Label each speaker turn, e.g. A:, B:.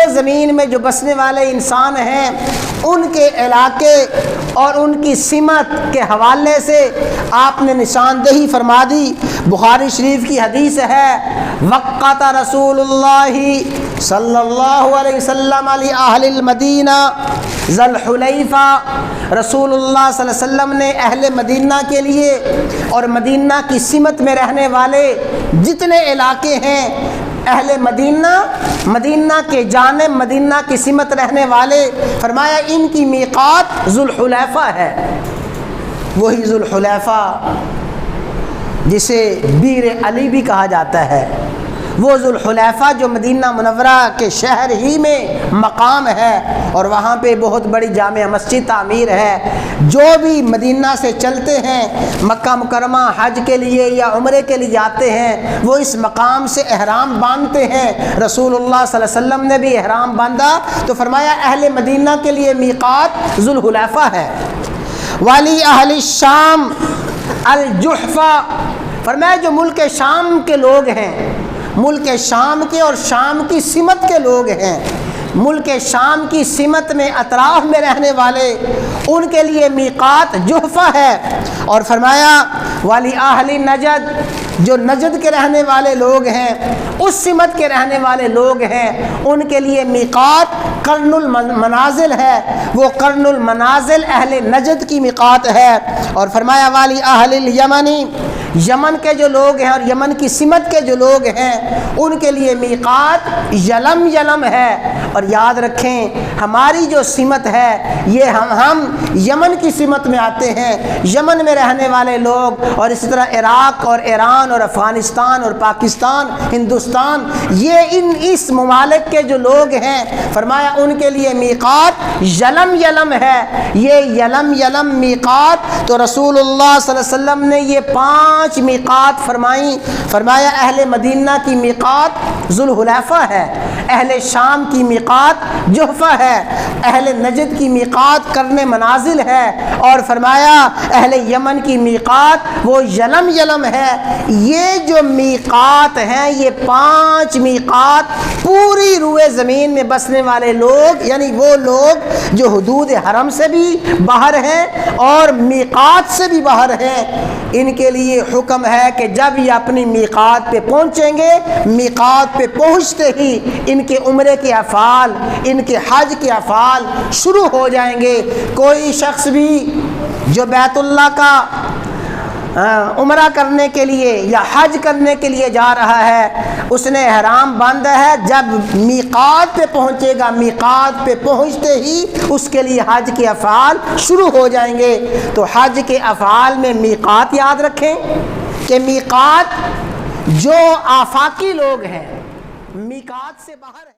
A: روئے زمین میں جو بسنے والے انسان ہیں ان کے علاقے اور ان کی سمت کے حوالے سے آپ نے نشاندہی فرما دی۔ بخاری شریف کی حدیث ہے، وقت رسول اللہ صلی اللہ علیہ وسلم علی اہل المدینہ ذی الحلیفہ، رسول اللہ صلی اللہ علیہ وسلم نے اہل مدینہ کے لیے اور مدینہ کی سمت میں رہنے والے جتنے علاقے ہیں، اہل مدینہ، مدینہ کے جانب مدینہ کی سمت رہنے والے، فرمایا ان کی میقات ذو الحلیفہ ہے۔ وہی ذو الحلیفہ جسے بیر علی بھی کہا جاتا ہے، وہ ذو الحلیفہ جو مدینہ منورہ کے شہر ہی میں مقام ہے، اور وہاں پہ بہت بڑی جامع مسجد تعمیر ہے۔ جو بھی مدینہ سے چلتے ہیں مکہ مکرمہ حج کے لیے یا عمرے کے لیے جاتے ہیں، وہ اس مقام سے احرام باندھتے ہیں۔ رسول اللہ صلی اللہ علیہ وسلم نے بھی احرام باندھا تو فرمایا اہل مدینہ کے لیے میقات ذو الحلیفہ ہے۔ ولی اہل الشام الجحفہ، فرمایا جو ملک شام کے لوگ ہیں، ملک شام کے اور شام کی سمت کے لوگ ہیں، ملک شام کی سمت میں اطراف میں رہنے والے، ان کے لیے میقات جحفہ ہے۔ اور فرمایا والی اہل نجد، جو نجد کے رہنے والے لوگ ہیں، اس سمت کے رہنے والے لوگ ہیں، ان کے لیے میقات قرن المنازل ہے۔ وہ قرن المنازل اہل نجد کی میقات ہے۔ اور فرمایا والی اہل الیمنی، یمن کے جو لوگ ہیں اور یمن کی سمت کے جو لوگ ہیں، ان کے لیے میقات یلم یلم ہے۔ اور یاد رکھیں ہماری جو سمت ہے یہ ہم یمن کی سمت میں آتے ہیں، یمن میں رہنے والے لوگ، اور اسی طرح عراق اور ایران اور افغانستان اور پاکستان، ہندوستان، یہ اس ممالک کے جو لوگ ہیں، فرمایا ان کے لیے میقات یلم یلم ہے۔ یہ یلم یلم میقات تو رسول اللہ صلی اللہ علیہ وسلم نے یہ 5 میقات فرمائیں۔ فرمایا اہل مدینہ کی میقات ذو الحلیفہ ہے، اہل شام کی میقات جحفہ ہے، اہل نجد کی میقات قرن منازل ہے، اور فرمایا اہل یمن کی میقات وہ یلم یلم ہے۔ یہ جو میقات ہیں، یہ 5 میقات پوری روئے زمین میں بسنے والے لوگ، یعنی وہ لوگ جو حدود حرم سے بھی باہر ہیں اور میقات سے بھی باہر ہیں، ان کے لیے حکم ہے کہ جب یہ اپنی میقات پہ پہنچیں گے، میقات پہ پہنچتے ہی ان کے عمرے کے افعال، ان کے حج کے افعال شروع ہو جائیں گے۔ کوئی شخص بھی جو بیت اللہ کا عمرہ کرنے کے لیے یا حج کرنے کے لیے جا رہا ہے، اس نے احرام باندھا ہے، جب میقات پہ پہنچے گا، میقات پہ پہنچتے ہی اس کے لیے حج کے افعال شروع ہو جائیں گے۔ تو حج کے افعال میں میقات یاد رکھیں کہ میقات جو آفاقی لوگ ہیں، میقات سے باہر